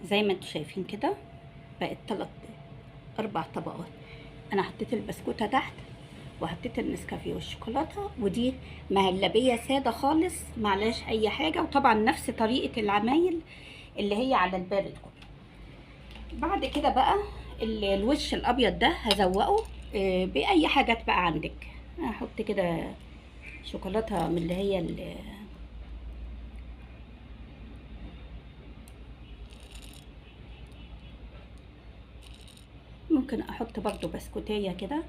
زي ما انتوا شايفين كده بقت 4 طبقات. انا حطيت البسكوته تحت وحطيت النسكافيه والشوكولاته، ودي مهلبيه ساده خالص معلهاش اي حاجه، وطبعا نفس طريقه العمايل اللي هي على البارد كله. بعد كده بقى الوش الابيض ده هزوقه باي حاجات بقى عندك. هحط كده شوكولاته من اللي هي ممكن احط برضو بسكوتيه كده